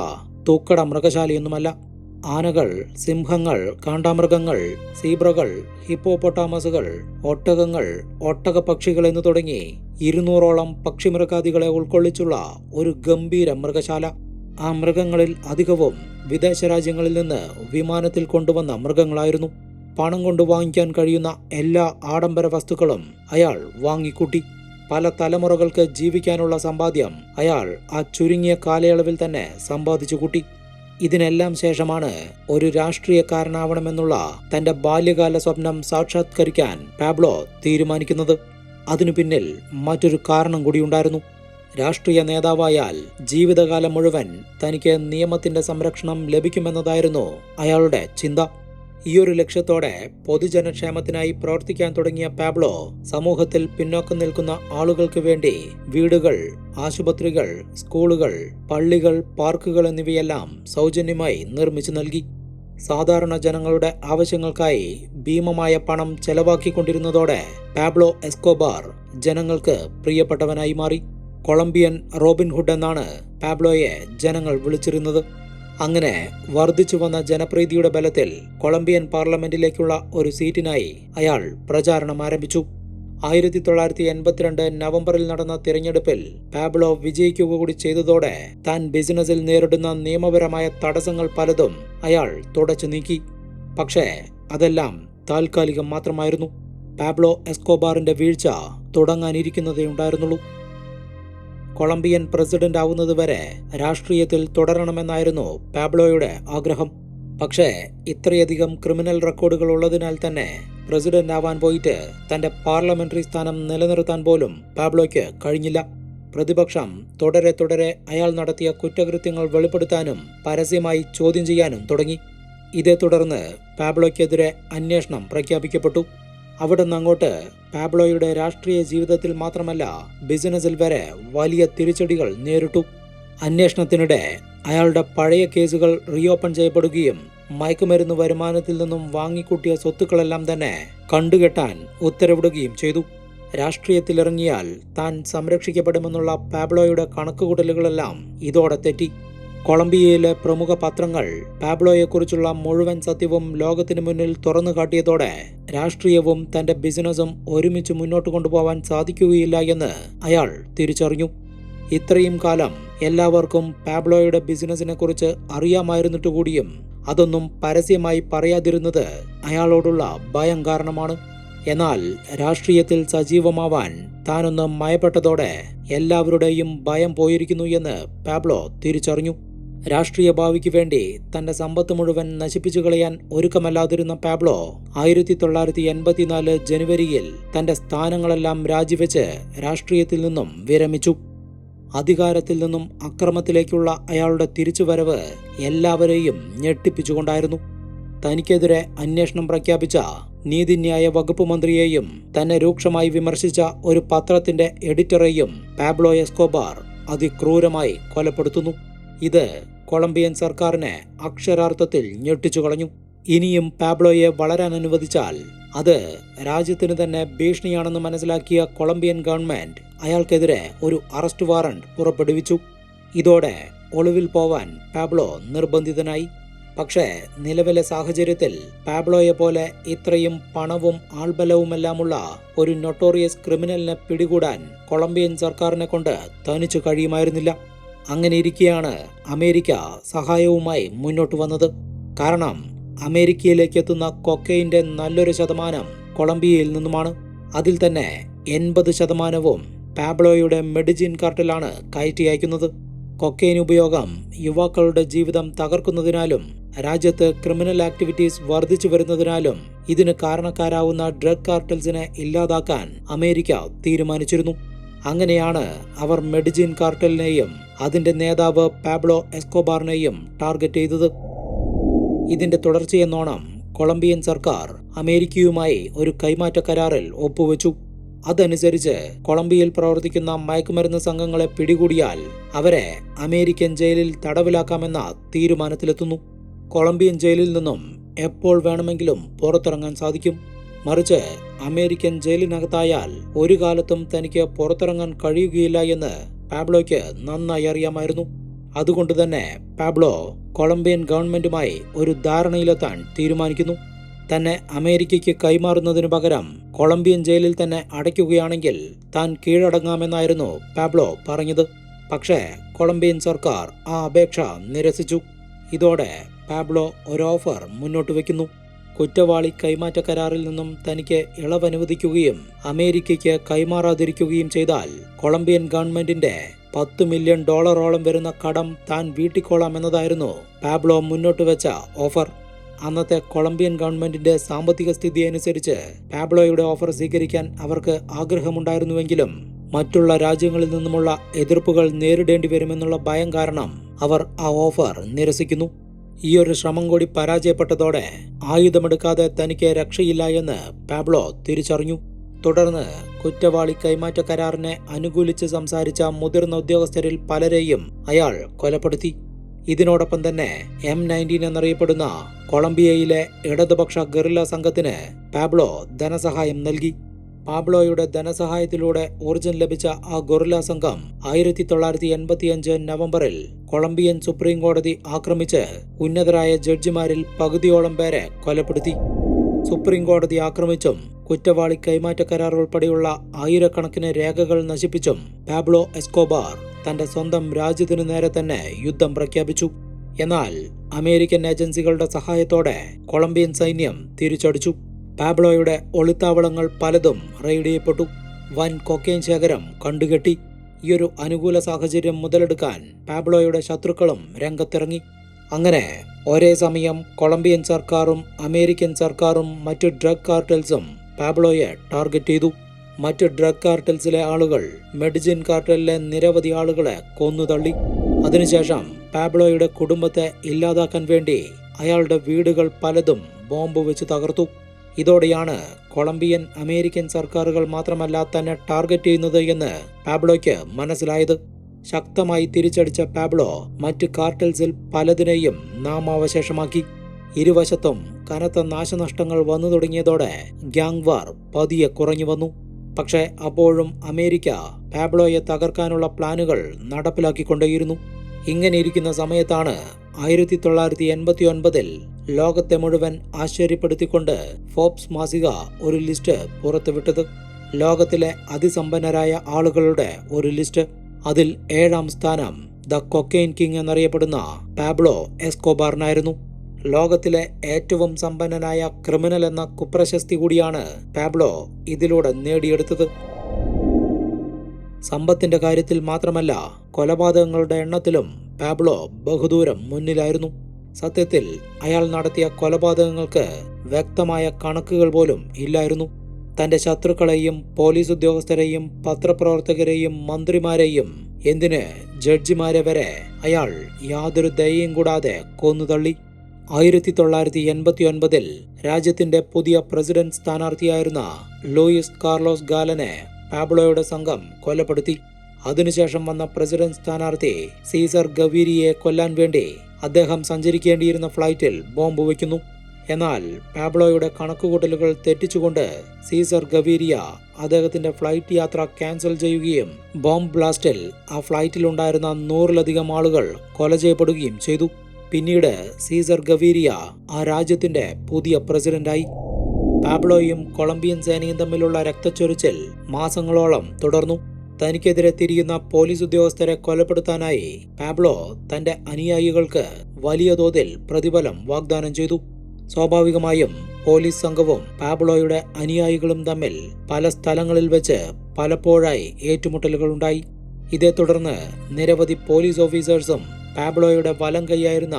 തൂക്കട മൃഗശാലയൊന്നുമല്ല. ആനകൾ, സിംഹങ്ങൾ, കാണ്ടാമൃഗങ്ങൾ, സീബ്രകൾ, ഹിപ്പോപ്പൊട്ടാമസുകൾ, ഒട്ടകങ്ങൾ, ഒട്ടകപക്ഷികൾ എന്നു തുടങ്ങി 200ഓളം പക്ഷിമൃഗാദികളെ ഉൾക്കൊള്ളിച്ചുള്ള ഒരു ഗംഭീര മൃഗശാല. ആ മൃഗങ്ങളിൽ അധികവും വിദേശ രാജ്യങ്ങളിൽ നിന്ന് വിമാനത്തിൽ കൊണ്ടുവന്ന മൃഗങ്ങളായിരുന്നു. പണം കൊണ്ട് വാങ്ങിക്കാൻ കഴിയുന്ന എല്ലാ ആഡംബര വസ്തുക്കളും അയാൾ വാങ്ങിക്കൂട്ടി. പല തലമുറകൾക്ക് ജീവിക്കാനുള്ള സമ്പാദ്യം അയാൾ ആ ചുരുങ്ങിയ കാലയളവിൽ തന്നെ സമ്പാദിച്ചു കൂട്ടി. ഇതിനെല്ലാം ശേഷമാണ് ഒരു രാഷ്ട്രീയക്കാരനാവണമെന്നുള്ള തന്റെ ബാല്യകാല സ്വപ്നം സാക്ഷാത്കരിക്കാൻ പാബ്ലോ തീരുമാനിക്കുന്നത്. അതിനു പിന്നിൽ മറ്റൊരു കാരണം കൂടിയുണ്ടായിരുന്നു. രാഷ്ട്രീയ നേതാവായാൽ ജീവിതകാലം മുഴുവൻ തനിക്ക് നിയമത്തിന്റെ സംരക്ഷണം ലഭിക്കുമെന്നതായിരുന്നു അയാളുടെ ചിന്ത. ഈയൊരു ലക്ഷ്യത്തോടെ പൊതുജനക്ഷേമത്തിനായി പ്രവർത്തിക്കാൻ തുടങ്ങിയ പാബ്ലോ സമൂഹത്തിൽ പിന്നോക്കം നിൽക്കുന്ന ആളുകൾക്ക് വേണ്ടി വീടുകൾ, ആശുപത്രികൾ, സ്കൂളുകൾ, പള്ളികൾ, പാർക്കുകൾ എന്നിവയെല്ലാം സൗജന്യമായി നിർമ്മിച്ചു നൽകി. സാധാരണ ജനങ്ങളുടെ ആവശ്യങ്ങൾക്കായി ഭീമമായ പണം ചെലവാക്കിക്കൊണ്ടിരുന്നതോടെ പാബ്ലോ എസ്കോബാർ ജനങ്ങൾക്ക് പ്രിയപ്പെട്ടവനായി മാറി. കൊളംബിയൻ റോബിൻഹുഡ് എന്നാണ് പാബ്ലോയെ ജനങ്ങൾ വിളിച്ചിരുന്നത്. അങ്ങനെ വർദ്ധിച്ചു വന്ന ജനപ്രീതിയുടെ ബലത്തിൽ കൊളംബിയൻ പാർലമെന്റിലേക്കുള്ള ഒരു സീറ്റിനായി അയാൾ പ്രചാരണം ആരംഭിച്ചു. 1982 നവംബറിൽ നടന്ന തിരഞ്ഞെടുപ്പിൽ പാബ്ലോ വിജയിക്കുക കൂടി ചെയ്തതോടെ താൻ ബിസിനസ്സിൽ നേരിടുന്ന നിയമപരമായ തടസ്സങ്ങൾ പലതും അയാൾ തുടച്ചു നീക്കി. പക്ഷേ അതെല്ലാം താൽക്കാലികം മാത്രമായിരുന്നു. പാബ്ലോ എസ്കോബാറിന്റെ വീഴ്ച തുടങ്ങാനിരിക്കുന്നതേ ഉണ്ടായിരുന്നുള്ളൂ. കൊളംബിയൻ പ്രസിഡന്റ് ആവുന്നതുവരെ രാഷ്ട്രീയത്തിൽ തുടരണമെന്നായിരുന്നു പാബ്ലോയുടെ ആഗ്രഹം. പക്ഷേ ഇത്രയധികം ക്രിമിനൽ റെക്കോർഡുകൾ ഉള്ളതിനാൽ തന്നെ പ്രസിഡന്റ് ആവാൻ പോയിട്ട് തന്റെ പാർലമെന്ററി സ്ഥാനം നിലനിർത്താൻ പോലും പാബ്ലോയ്ക്ക് കഴിഞ്ഞില്ല. പ്രതിപക്ഷം തുടരെ അയാൾ നടത്തിയ കുറ്റകൃത്യങ്ങൾ വെളിപ്പെടുത്താനും പരസ്യമായി ചോദ്യം ചെയ്യാനും തുടങ്ങി. ഇതേ തുടർന്ന് പാബ്ലോയ്ക്കെതിരെ അന്വേഷണം പ്രഖ്യാപിക്കപ്പെട്ടു. അവിടെ നിന്നങ്ങോട്ട് പാബ്ലോയുടെ രാഷ്ട്രീയ ജീവിതത്തിൽ മാത്രമല്ല ബിസിനസ്സിൽ വരെ വലിയ തിരിച്ചടികൾ നേരിട്ടു. അന്വേഷണത്തിനിടെ അയാളുടെ പഴയ കേസുകൾ റീഓപ്പൺ ചെയ്യപ്പെടുകയും മയക്കുമരുന്ന് വരുമാനത്തിൽ നിന്നും വാങ്ങിക്കൂട്ടിയ സ്വത്തുക്കളെല്ലാം തന്നെ കണ്ടുകെട്ടാൻ ഉത്തരവിടുകയും ചെയ്തു. രാഷ്ട്രീയത്തിലിറങ്ങിയാൽ താൻ സംരക്ഷിക്കപ്പെടുമെന്നുള്ള പാബ്ലോയുടെ കണക്കുകൂട്ടലുകളെല്ലാം ഇതോടെ തെറ്റി. കൊളംബിയയിലെ പ്രമുഖ പത്രങ്ങൾ പാബ്ലോയെക്കുറിച്ചുള്ള മുഴുവൻ സത്യവും ലോകത്തിനു മുന്നിൽ തുറന്നു കാട്ടിയതോടെ രാഷ്ട്രീയവും തന്റെ ബിസിനസ്സും ഒരുമിച്ച് മുന്നോട്ട് കൊണ്ടുപോകാൻ സാധിക്കുകയില്ല എന്ന് അയാൾ തിരിച്ചറിഞ്ഞു. ഇത്രയും കാലം എല്ലാവർക്കും പാബ്ലോയുടെ ബിസിനസിനെ കുറിച്ച് അറിയാമായിരുന്നിട്ട് കൂടിയും അതൊന്നും പരസ്യമായി പറയാതിരുന്നത് അയാളോടുള്ള ഭയം കാരണമാണ്. എന്നാൽ രാഷ്ട്രീയത്തിൽ സജീവമാവാൻ താനൊന്ന് മയപ്പെട്ടതോടെ എല്ലാവരുടെയും ഭയം പോയിരിക്കുന്നു എന്ന് പാബ്ലോ തിരിച്ചറിഞ്ഞു. രാഷ്ട്രീയ ഭാവിക്ക് വേണ്ടി തന്റെ സമ്പത്ത് മുഴുവൻ നശിപ്പിച്ചു കളയാൻ ഒരുക്കമല്ലാതിരുന്ന പാബ്ലോ 1984 ജനുവരിയിൽ തന്റെ സ്ഥാനങ്ങളെല്ലാം രാജിവെച്ച് രാഷ്ട്രീയത്തിൽ നിന്നും വിരമിച്ചു. അധികാരത്തിൽ നിന്നും അക്രമത്തിലേക്കുള്ള അയാളുടെ തിരിച്ചുവരവ് എല്ലാവരെയും ഞെട്ടിപ്പിച്ചുകൊണ്ടായിരുന്നു. തനിക്കെതിരെ അന്വേഷണം പ്രഖ്യാപിച്ച നീതിന്യായ വകുപ്പ് മന്ത്രിയെയും തന്നെ രൂക്ഷമായി വിമർശിച്ച ഒരു പത്രത്തിന്റെ എഡിറ്ററെയും പാബ്ലോ എസ്കോബാർ അതിക്രൂരമായി കൊലപ്പെടുത്തുന്നു. ഇത് കൊളംബിയൻ സർക്കാരിനെ അക്ഷരാർത്ഥത്തിൽ ഞെട്ടിച്ചു കളഞ്ഞു. ഇനിയും പാബ്ലോയെ വളരാൻ അനുവദിച്ചാൽ അത് രാജ്യത്തിന് തന്നെ ഭീഷണിയാണെന്ന് മനസ്സിലാക്കിയ കൊളംബിയൻ ഗവൺമെന്റ് അയാൾക്കെതിരെ ഒരു അറസ്റ്റ് വാറണ്ട് പുറപ്പെടുവിച്ചു. ഇതോടെ ഒളിവിൽ പോവാൻ പാബ്ലോ നിർബന്ധിതനായി. പക്ഷേ നിലവിലെ സാഹചര്യത്തിൽ പാബ്ലോയെ പോലെ ഇത്രയും പണവും ആൾബലവുമെല്ലാമുള്ള ഒരു നൊട്ടോറിയസ് ക്രിമിനലിനെ പിടികൂടാൻ കൊളംബിയൻ സർക്കാരിനെ കൊണ്ട് തനിച്ചു കഴിയുമായിരുന്നില്ല. അങ്ങനെ ഇരിക്കെയാണ് അമേരിക്ക സഹായവുമായി മുന്നോട്ട് വന്നത്. കാരണം അമേരിക്കയിലേക്ക് എത്തുന്ന കൊക്കൈൻ്റെ നല്ലൊരു ശതമാനം കൊളംബിയയിൽ നിന്നുമാണ്. അതിൽ തന്നെ 80% പാബ്ലോയുടെ മെഡിജിൻ കാർട്ടലാണ് കയറ്റി അയക്കുന്നത്. കൊക്കൈൻ ഉപയോഗം യുവാക്കളുടെ ജീവിതം തകർക്കുന്നതിനാലും രാജ്യത്ത് ക്രിമിനൽ ആക്ടിവിറ്റീസ് വർദ്ധിച്ചു വരുന്നതിനാലും ഇതിന് കാരണക്കാരാവുന്ന ഡ്രഗ് കാർട്ടൽസിനെ ഇല്ലാതാക്കാൻ അമേരിക്ക തീരുമാനിച്ചിരുന്നു. അങ്ങനെയാണ് അവർ മെഡിജിൻ കാർട്ടലിനെയും അതിന്റെ നേതാവ് പാബ്ലോ എസ്കോബാറിനെയും ടാർഗറ്റ് ചെയ്തത്. ഇതിന്റെ തുടർച്ചയെന്നോണം കൊളംബിയൻ സർക്കാർ അമേരിക്കയുമായി ഒരു കൈമാറ്റ കരാറിൽ ഒപ്പുവെച്ചു. അതനുസരിച്ച് കൊളംബിയയിൽ പ്രവർത്തിക്കുന്ന മയക്കുമരുന്ന് സംഘങ്ങളെ പിടികൂടിയാൽ അവരെ അമേരിക്കൻ ജയിലിൽ തടവിലാക്കാമെന്ന തീരുമാനത്തിലെത്തുന്നു. കൊളംബിയൻ ജയിലിൽ നിന്നും എപ്പോൾ വേണമെങ്കിലും പുറത്തിറങ്ങാൻ സാധിക്കും. മറിച്ച് അമേരിക്കൻ ജയിലിനകത്തായാൽ ഒരു കാലത്തും തനിക്ക് പുറത്തിറങ്ങാൻ കഴിയുകയില്ല എന്ന് പാബ്ലോയ്ക്ക് നന്നായി അറിയാമായിരുന്നു. അതുകൊണ്ട് തന്നെ പാബ്ലോ കൊളംബിയൻ ഗവൺമെന്റുമായി ഒരു ധാരണയിലെത്താൻ തീരുമാനിക്കുന്നു. തന്നെ അമേരിക്കയ്ക്ക് കൈമാറുന്നതിനു പകരം കൊളംബിയൻ ജയിലിൽ തന്നെ അടയ്ക്കുകയാണെങ്കിൽ താൻ കീഴടങ്ങാമെന്നായിരുന്നു പാബ്ലോ പറഞ്ഞത്. പക്ഷേ കൊളംബിയൻ സർക്കാർ ആ അപേക്ഷ നിരസിച്ചു. ഇതോടെ പാബ്ലോ ഒരു ഓഫർ മുന്നോട്ട് വയ്ക്കുന്നു. കുറ്റവാളി കൈമാറ്റ കരാറിൽ നിന്നും തനിക്ക് ഇളവനുവദിക്കുകയും അമേരിക്കയ്ക്ക് കൈമാറാതിരിക്കുകയും ചെയ്താൽ കൊളംബിയൻ ഗവൺമെന്റിന്റെ $10 മില്യൺ വരുന്ന കടം താൻ വീട്ടിക്കോളാമെന്നതായിരുന്നു പാബ്ലോ മുന്നോട്ട് വെച്ച ഓഫർ. അന്നത്തെ കൊളംബിയൻ ഗവൺമെന്റിന്റെ സാമ്പത്തിക സ്ഥിതി അനുസരിച്ച് പാബ്ലോയുടെ ഓഫർ സ്വീകരിക്കാൻ അവർക്ക് ആഗ്രഹമുണ്ടായിരുന്നുവെങ്കിലും മറ്റുള്ള രാജ്യങ്ങളിൽ നിന്നുമുള്ള എതിർപ്പുകൾ നേരിടേണ്ടി വരുമെന്നുള്ള ഭയം കാരണം അവർ ആ ഓഫർ നിരസിക്കുന്നു. ഈ ഒരു ശ്രമം കൂടി പരാജയപ്പെട്ടതോടെ ആയുധമെടുക്കാതെ തനിക്ക് രക്ഷയില്ല എന്ന് പാബ്ലോ തിരിച്ചറിഞ്ഞു. തുടർന്ന് കുറ്റവാളി കൈമാറ്റ കരാറിനെ അനുകൂലിച്ച് സംസാരിച്ച മുതിർന്ന ഉദ്യോഗസ്ഥരിൽ പലരെയും അയാൾ കൊലപ്പെടുത്തി. ഇതിനോടൊപ്പം തന്നെ M19 എന്നറിയപ്പെടുന്ന കൊളംബിയയിലെ ഇടതുപക്ഷ ഗറില്ല സംഘത്തിന് പാബ്ലോ ധനസഹായം നൽകി. പാബ്ലോയുടെ ധനസഹായത്തിലൂടെ ഊർജം ലഭിച്ച ആ ഗൊറില്ല സംഘം 1985 നവംബറിൽ കൊളംബിയൻ സുപ്രീം കോടതി ആക്രമിച്ച് ഉന്നതരായ ജഡ്ജിമാരിൽ പകുതിയോളം പേരെ കൊലപ്പെടുത്തി. സുപ്രീം കോടതി ആക്രമിച്ചും കുറ്റവാളി കൈമാറ്റ കരാർ ഉൾപ്പെടെയുള്ള ആയിരക്കണക്കിന് രേഖകൾ നശിപ്പിച്ചും പാബ്ലോ എസ്കോബാർ തന്റെ സ്വന്തം രാജ്യത്തിനു നേരെ തന്നെ യുദ്ധം പ്രഖ്യാപിച്ചു. എന്നാൽ അമേരിക്കൻ ഏജൻസികളുടെ സഹായത്തോടെ കൊളംബിയൻ സൈന്യം തിരിച്ചടിച്ചു. പാബ്ലോയുടെ ഒളിത്താവളങ്ങൾ പലതും റെയ്ഡ് ചെയ്യപ്പെട്ടു. വൻ കൊക്കൈൻ ശേഖരം കണ്ടുകെട്ടി. ഈയൊരു അനുകൂല സാഹചര്യം മുതലെടുക്കാൻ പാബ്ലോയുടെ ശത്രുക്കളും രംഗത്തിറങ്ങി. അങ്ങനെ ഒരേ സമയം കൊളംബിയൻ സർക്കാരും അമേരിക്കൻ സർക്കാരും മറ്റു ഡ്രഗ് കാർട്ടൽസും പാബ്ലോയെ ടാർഗറ്റ് ചെയ്തു. മറ്റ് ഡ്രഗ് കാർട്ടൽസിലെ ആളുകൾ മെഡിസിൻ കാർട്ടലിലെ നിരവധി ആളുകളെ കൊന്നുതള്ളി. അതിനുശേഷം പാബ്ലോയുടെ കുടുംബത്തെ ഇല്ലാതാക്കാൻ വേണ്ടി അയാളുടെ വീടുകൾ പലതും ബോംബ് വെച്ച് തകർത്തു. ഇതോടെയാണ് കൊളംബിയൻ അമേരിക്കൻ സർക്കാരുകൾ മാത്രമല്ല തന്നെ ടാർഗറ്റ് ചെയ്യുന്നത് എന്ന് പാബ്ലോയ്ക്ക് മനസ്സിലായത്. ശക്തമായി തിരിച്ചടിച്ച പാബ്ലോ മറ്റ് കാർട്ടൽസിൽ പലതിനെയും നാമാവശേഷമാക്കി. ഇരുവശത്തും കനത്ത നാശനഷ്ടങ്ങൾ വന്നു തുടങ്ങിയതോടെ ഗ്യാങ് വാർ പതിയെ കുറഞ്ഞു വന്നു. പക്ഷേ അപ്പോഴും അമേരിക്ക പാബ്ലോയെ തകർക്കാനുള്ള പ്ലാനുകൾ നടപ്പിലാക്കിക്കൊണ്ടേയിരുന്നു. ഇങ്ങനെയിരിക്കുന്ന സമയത്താണ് 1989 ലോകത്തെ മുഴുവൻ ആശ്ചര്യപ്പെടുത്തിക്കൊണ്ട് ഫോബ്സ് മാസിക ഒരു ലിസ്റ്റ് പുറത്തുവിട്ടത്. ലോകത്തിലെ അതിസമ്പന്നരായ ആളുകളുടെ ഒരു ലിസ്റ്റ്. അതിൽ 7ാം സ്ഥാനം ദ കൊക്കൈൻ കിങ് എന്നറിയപ്പെടുന്ന പാബ്ലോ എസ്കോബാറിനായിരുന്നു. ലോകത്തിലെ ഏറ്റവും സമ്പന്നനായ ക്രിമിനൽ എന്ന കുപ്രശസ്തി കൂടിയാണ് പാബ്ലോ ഇതിലൂടെ നേടിയെടുത്തത്. സമ്പത്തിന്റെ കാര്യത്തിൽ മാത്രമല്ല, കൊലപാതകങ്ങളുടെ എണ്ണത്തിലും പാബ്ലോ ബഹുദൂരം മുന്നിലായിരുന്നു. സത്യത്തിൽ അയാൾ നടത്തിയ കൊലപാതകങ്ങൾക്ക് വ്യക്തമായ കണക്കുകൾ പോലും ഇല്ലായിരുന്നു. തന്റെ ശത്രുക്കളെയും പോലീസ് ഉദ്യോഗസ്ഥരെയും പത്രപ്രവർത്തകരെയും മന്ത്രിമാരെയും എന്തിന് ജഡ്ജിമാരെ വരെ അയാൾ യാതൊരു ദയയും കൂടാതെ കൊന്നുതള്ളി. 1989 രാജ്യത്തിന്റെ പുതിയ പ്രസിഡന്റ് സ്ഥാനാർത്ഥിയായിരുന്ന ലൂയിസ് കാർലോസ് ഗാലനെ പാബ്ലോയുടെ സംഘം കൊലപ്പെടുത്തി. അതിനുശേഷം വന്ന പ്രസിഡന്റ് സ്ഥാനാർത്ഥി സീസർ ഗവീരിയെ കൊല്ലാൻ വേണ്ടി അദ്ദേഹം സഞ്ചരിക്കേണ്ടിയിരുന്ന ഫ്ലൈറ്റിൽ ബോംബ് വയ്ക്കുന്നു. എന്നാൽ പാബ്ലോയുടെ കണക്കുകൂട്ടലുകൾ തെറ്റിച്ചുകൊണ്ട് സീസർ ഗവീരിയ അദ്ദേഹത്തിന്റെ ഫ്ലൈറ്റ് യാത്ര ക്യാൻസൽ ചെയ്യുകയും ബോംബ് ബ്ലാസ്റ്റിൽ ആ ഫ്ലൈറ്റിലുണ്ടായിരുന്ന 100-ലധികം ആളുകൾ കൊല ചെയ്യപ്പെടുകയും ചെയ്തു. പിന്നീട് സീസർ ഗവീരിയ ആ രാജ്യത്തിന്റെ പുതിയ പ്രസിഡന്റായി. പാബ്ലോയും കൊളംബിയൻ സേനയും തമ്മിലുള്ള രക്തച്ചൊരിച്ചിൽ മാസങ്ങളോളം തുടർന്നു. തനിക്കെതിരെ തിരിയുന്ന പോലീസ് ഉദ്യോഗസ്ഥരെ കൊലപ്പെടുത്താനായി പാബ്ലോ തന്റെ അനുയായികൾക്ക് വലിയ തോതിൽ പ്രതിഫലം വാഗ്ദാനം ചെയ്തു. സ്വാഭാവികമായും പോലീസ് സംഘവും പാബ്ലോയുടെ അനുയായികളും തമ്മിൽ പല സ്ഥലങ്ങളിൽ വെച്ച് പലപ്പോഴായി ഏറ്റുമുട്ടലുകളുണ്ടായി. ഇതേ തുടർന്ന് നിരവധി പോലീസ് ഓഫീസേഴ്സും പാബ്ലോയുടെ വലം കൈയായിരുന്ന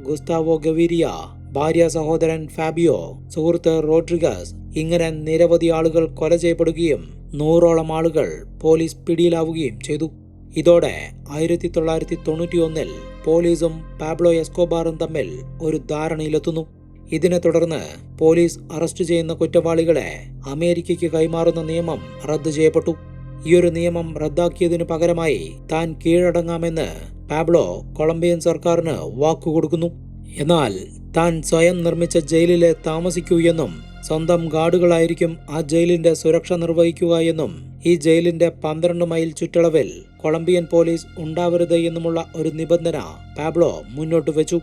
ഗുസ്താവോ ഗവീരിയ, ഭാര്യ സഹോദരൻ ഫാബിയോ, സുഹൃത്ത് റോഡ്രിഗസ്, ഇങ്ങനെ നിരവധി ആളുകൾ കൊല ചെയ്യപ്പെടുകയും 100ഓളം ആളുകൾ പോലീസ് പിടിയിലാവുകയും ചെയ്തു. ഇതോടെ 1991 പോലീസും പാബ്ലോ എസ്കോബാറും തമ്മിൽ ഒരു ധാരണയിലെത്തുന്നു. ഇതിനെ തുടർന്ന് പോലീസ് അറസ്റ്റ് ചെയ്യുന്ന കുറ്റവാളികളെ അമേരിക്കയ്ക്ക് കൈമാറുന്ന നിയമം റദ്ദു ചെയ്യപ്പെട്ടു. ഈയൊരു നിയമം റദ്ദാക്കിയതിനു പകരമായി താൻ കീഴടങ്ങാമെന്ന് പാബ്ലോ കൊളംബിയൻ സർക്കാരിന് വാക്കുകൊടുക്കുന്നു. എന്നാൽ താൻ സ്വയം നിർമ്മിച്ച ജയിലിലെ താമസിക്കൂ എന്നും സ്വന്തം ഗാർഡുകളായിരിക്കും ആ ജയിലിന്റെ സുരക്ഷ നിർവഹിക്കുക എന്നും ഈ ജയിലിന്റെ 12 മൈൽ ചുറ്റളവിൽ കൊളംബിയൻ പോലീസ് ഉണ്ടാവരുത് എന്നുമുള്ള ഒരു നിബന്ധന പാബ്ലോ മുന്നോട്ട് വെച്ചു.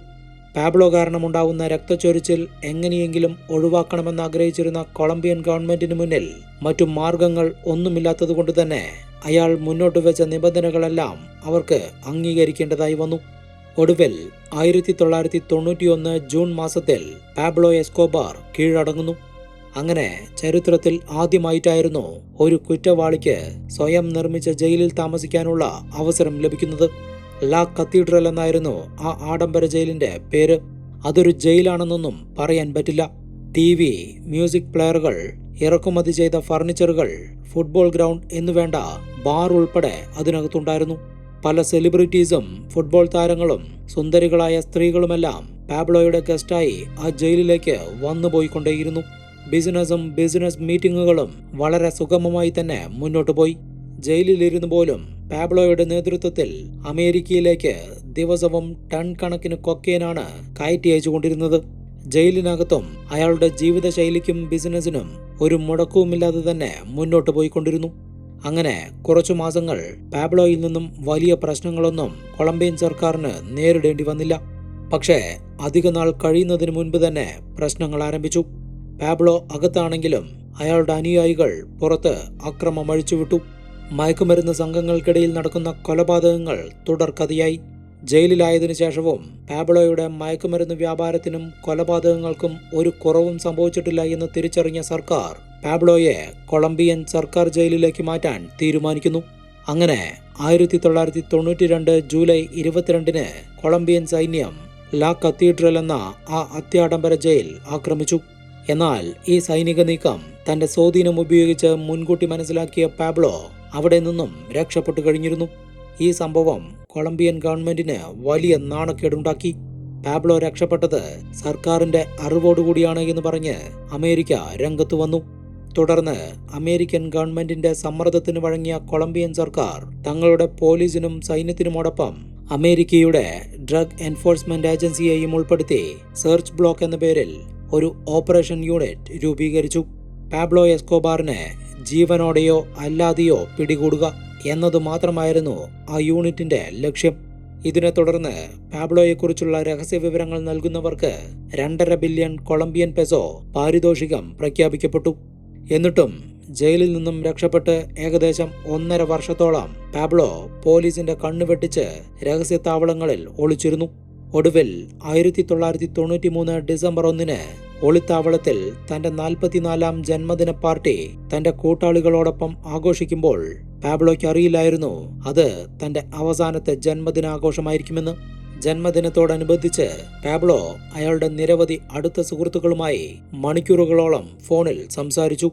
പാബ്ലോ കാരണമുണ്ടാവുന്ന രക്തച്ചൊരിച്ചിൽ എങ്ങനെയെങ്കിലും ഒഴിവാക്കണമെന്ന് ആഗ്രഹിച്ചിരുന്ന കൊളംബിയൻ ഗവൺമെന്റിന് മുന്നിൽ മറ്റു മാർഗങ്ങൾ ഒന്നുമില്ലാത്തതുകൊണ്ട് തന്നെ അയാൾ മുന്നോട്ട് വെച്ച നിബന്ധനകളെല്ലാം അവർക്ക് അംഗീകരിക്കേണ്ടതായി വന്നു. ഒടുവിൽ 1991 ജൂൺ മാസത്തിൽ പാബ്ലോ എസ്കോബാർ കീഴടങ്ങുന്നു. അങ്ങനെ ചരിത്രത്തിൽ ആദ്യമായിട്ടായിരുന്നു ഒരു കുറ്റവാളിക്ക് സ്വയം നിർമ്മിച്ച ജയിലിൽ താമസിക്കാനുള്ള അവസരം ലഭിക്കുന്നത്. ലാ കത്തീഡ്രൽ എന്നായിരുന്നു ആ ആഡംബര ജയിലിന്റെ പേര്. അതൊരു ജയിലാണെന്നൊന്നും പറയാൻ പറ്റില്ല. TV, മ്യൂസിക് പ്ലെയറുകൾ, ഇറക്കുമതി ചെയ്ത ഫർണിച്ചറുകൾ, ഫുട്ബോൾ ഗ്രൗണ്ട് എന്നുവേണ്ട ബാർ ഉൾപ്പെടെ അതിനകത്തുണ്ടായിരുന്നു. പല സെലിബ്രിറ്റീസും ഫുട്ബോൾ താരങ്ങളും സുന്ദരികളായ സ്ത്രീകളുമെല്ലാം പാബ്ലോയുടെ ഗസ്റ്റായി ആ ജയിലിലേക്ക് വന്നുപോയിക്കൊണ്ടേയിരുന്നു. ബിസിനസ് മീറ്റിംഗുകളും വളരെ സുഗമമായി തന്നെ മുന്നോട്ട് പോയി. ജയിലിലിരുന്നു പോലും പാബ്ലോയുടെ നേതൃത്വത്തിൽ അമേരിക്കയിലേക്ക് ദിവസവും ടൺ കണക്കിന് കൊക്കെയിനാണ് കയറ്റി അയച്ചുകൊണ്ടിരുന്നത്. ജയിലിനകത്തും അയാളുടെ ജീവിതശൈലിക്കും ബിസിനസിനും ഒരു മുടക്കവുമില്ലാതെ തന്നെ മുന്നോട്ട് പോയിക്കൊണ്ടിരുന്നു. അങ്ങനെ കുറച്ചു മാസങ്ങൾ പാബ്ലോയിൽ നിന്നും വലിയ പ്രശ്നങ്ങളൊന്നും കൊളംബിയൻ സർക്കാരിന് നേരിടേണ്ടി വന്നില്ല. പക്ഷേ അധിക നാൾ കഴിയുന്നതിന് മുൻപ് തന്നെ പ്രശ്നങ്ങൾ ആരംഭിച്ചു. പാബ്ലോ അകത്താണെങ്കിലും അയാളുടെ അനുയായികൾ പുറത്ത് അക്രമം അഴിച്ചുവിട്ടു. മയക്കുമരുന്ന് സംഘങ്ങൾക്കിടയിൽ നടക്കുന്ന കൊലപാതകങ്ങൾ തുടർക്കഥയായി. ജയിലിലായതിനു ശേഷവും പാബ്ലോയുടെ മയക്കുമരുന്ന് വ്യാപാരത്തിനും കൊലപാതകങ്ങൾക്കും ഒരു കുറവും സംഭവിച്ചിട്ടില്ല എന്ന് തിരിച്ചറിഞ്ഞ സർക്കാർ പാബ്ലോയെ കൊളംബിയൻ സർക്കാർ ജയിലിലേക്ക് മാറ്റാൻ തീരുമാനിക്കുന്നു. അങ്ങനെ 1992 ജൂലൈ 22 കൊളംബിയൻ സൈന്യം ലാ കത്തീഡ്രൽ എന്ന ആ അത്യാഡംബര ജയിൽ ആക്രമിച്ചു. എന്നാൽ ഈ സൈനിക നീക്കം തന്റെ സ്വാധീനം ഉപയോഗിച്ച് മുൻകൂട്ടി മനസ്സിലാക്കിയ പാബ്ലോ അവിടെ നിന്നും രക്ഷപ്പെട്ടു കഴിഞ്ഞിരുന്നു. ഈ സംഭവം കൊളംബിയൻ ഗവൺമെന്റിന് വലിയ നാണക്കേടുണ്ടാക്കി. പാബ്ലോ രക്ഷപ്പെട്ടത് സർക്കാരിന്റെ അറിവോടുകൂടിയാണ് എന്ന് പറഞ്ഞ് അമേരിക്ക രംഗത്ത് വന്നു. തുടർന്ന് അമേരിക്കൻ ഗവൺമെന്റിന്റെ സമ്മർദ്ദത്തിന് വഴങ്ങിയ കൊളംബിയൻ സർക്കാർ തങ്ങളുടെ പോലീസിനും സൈന്യത്തിനുമോടൊപ്പം അമേരിക്കയുടെ ഡ്രഗ് എൻഫോഴ്സ്മെന്റ് ഏജൻസിയെയും ഉൾപ്പെടുത്തി സെർച്ച് ബ്ലോക്ക് എന്ന പേരിൽ ഒരു ഓപ്പറേഷൻ യൂണിറ്റ് രൂപീകരിച്ചു. പാബ്ലോ എസ്കോബാറിനെ ജീവനോടെയോ അല്ലാതെയോ പിടികൂടുക എന്നതു മാത്രമായിരുന്നു ആ യൂണിറ്റിന്റെ ലക്ഷ്യം. ഇതിനെ തുടർന്ന് പാബ്ലോയെക്കുറിച്ചുള്ള രഹസ്യ വിവരങ്ങൾ നൽകുന്നവർക്ക് 2.5 ബില്യൺ കൊളംബിയൻ പെസോ പാരിതോഷികം പ്രഖ്യാപിക്കപ്പെട്ടു. എന്നിട്ടും ജയിലിൽ നിന്നും രക്ഷപ്പെട്ട് ഏകദേശം 1.5 വർഷത്തോളം പാബ്ലോ പോലീസിന്റെ കണ്ണുവെട്ടിച്ച് രഹസ്യ താവളങ്ങളിൽ ഒളിച്ചിരുന്നു. ഒടുവിൽ 1993 ഡിസംബർ 1 ഒളിത്താവളത്തിൽ തന്റെ 44ാം ജന്മദിന പാർട്ടി തന്റെ കൂട്ടാളികളോടൊപ്പം ആഘോഷിക്കുമ്പോൾ പാബ്ലോയ്ക്ക് അറിയില്ലായിരുന്നു അത് തന്റെ അവസാനത്തെ ജന്മദിനാഘോഷമായിരിക്കുമെന്ന്. ജന്മദിനത്തോടനുബന്ധിച്ച് പാബ്ലോ അയാളുടെ നിരവധി അടുത്ത സുഹൃത്തുക്കളുമായി മണിക്കൂറുകളോളം ഫോണിൽ സംസാരിച്ചു.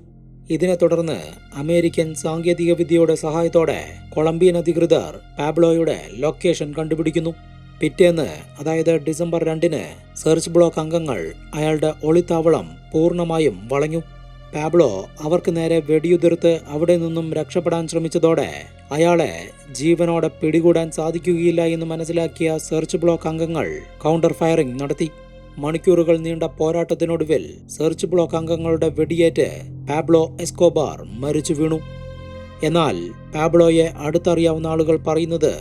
ഇതിനെ തുടർന്ന് അമേരിക്കൻ സാങ്കേതിക വിദ്യയുടെ സഹായത്തോടെ കൊളംബിയൻ അധികൃതർ പാബ്ലോയുടെ ലൊക്കേഷൻ കണ്ടുപിടിക്കുന്നു. പിറ്റേന്ന്, അതായത് ഡിസംബർ 2 സെർച്ച് ബ്ലോക്ക് അംഗങ്ങൾ അയാളുടെ ഒളിത്താവളം പൂർണ്ണമായും വളഞ്ഞു. പാബ്ലോ അവർക്ക് നേരെ വെടിയുതിർത്ത് അവിടെ നിന്നും രക്ഷപ്പെടാൻ ശ്രമിച്ചതോടെ അയാളെ ജീവനോടെ പിടികൂടാൻ സാധിക്കുകയില്ല എന്ന് മനസ്സിലാക്കിയ സെർച്ച് ബ്ലോക്ക് അംഗങ്ങൾ കൗണ്ടർ ഫയറിംഗ് നടത്തി. മണിക്കൂറുകൾ നീണ്ട പോരാട്ടത്തിനൊടുവിൽ സെർച്ച് ബ്ലോക്ക് അംഗങ്ങളുടെ വെടിയേറ്റ് പാബ്ലോ എസ്കോബാർ മരിച്ചു വീണു. എന്നാൽ പാബ്ലോയെ അടുത്തറിയാവുന്ന ആളുകൾ പറയുന്നത്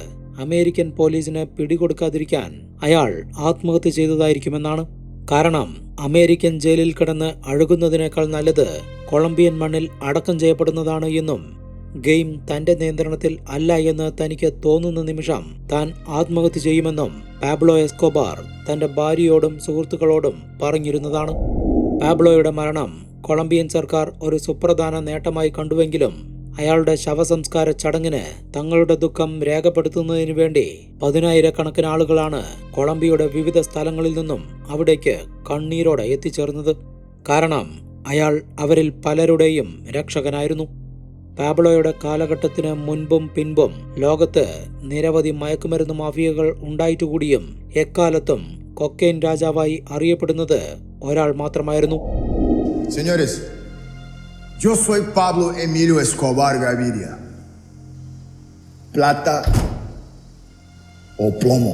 അമേരിക്കൻ പോലീസിന് പിടികൊടുക്കാതിരിക്കാൻ അയാൾ ആത്മഹത്യ ചെയ്തതായിരിക്കുമെന്നാണ്. കാരണം അമേരിക്കൻ ജയിലിൽ കിടന്ന് അഴുകുന്നതിനേക്കാൾ നല്ലത് കൊളംബിയൻ മണ്ണിൽ അടക്കം ചെയ്യപ്പെടുന്നതാണ് എന്നും ഗെയിം തന്റെ നിയന്ത്രണത്തിൽ അല്ല എന്ന് തനിക്ക് തോന്നുന്ന നിമിഷം താൻ ആത്മഹത്യ ചെയ്യുമെന്നും പാബ്ലോ എസ്കോബാർ തന്റെ ഭാര്യയോടും സുഹൃത്തുക്കളോടും പറഞ്ഞിരുന്നതാണ്. പാബ്ലോയുടെ മരണം കൊളംബിയൻ സർക്കാർ ഒരു സുപ്രധാന നേട്ടമായി കണ്ടുവെങ്കിലും അയാളുടെ ശവസംസ്കാര ചടങ്ങിന് തങ്ങളുടെ ദുഃഖം രേഖപ്പെടുത്തുന്നതിനു വേണ്ടി 10,000-കണക്കിന് ആളുകളാണ് കൊളംബിയയുടെ വിവിധ സ്ഥലങ്ങളിൽ നിന്നും അവിടേക്ക് കണ്ണീരോടെ എത്തിച്ചേർന്നത്. കാരണം അയാൾ അവരിൽ പലരുടെയും രക്ഷകനായിരുന്നു. പാബ്ലോയുടെ കാലഘട്ടത്തിന് മുൻപും പിൻപും ലോകത്ത് നിരവധി മയക്കുമരുന്ന് മാഫിയകൾ ഉണ്ടായിട്ടുകൂടിയും എക്കാലത്തും കൊക്കെയിൻ രാജാവായി അറിയപ്പെടുന്നത് ഒരാൾ മാത്രമായിരുന്നു. Señores, yo soy Pablo Emilio Escobar Gaviria. Plata o plomo.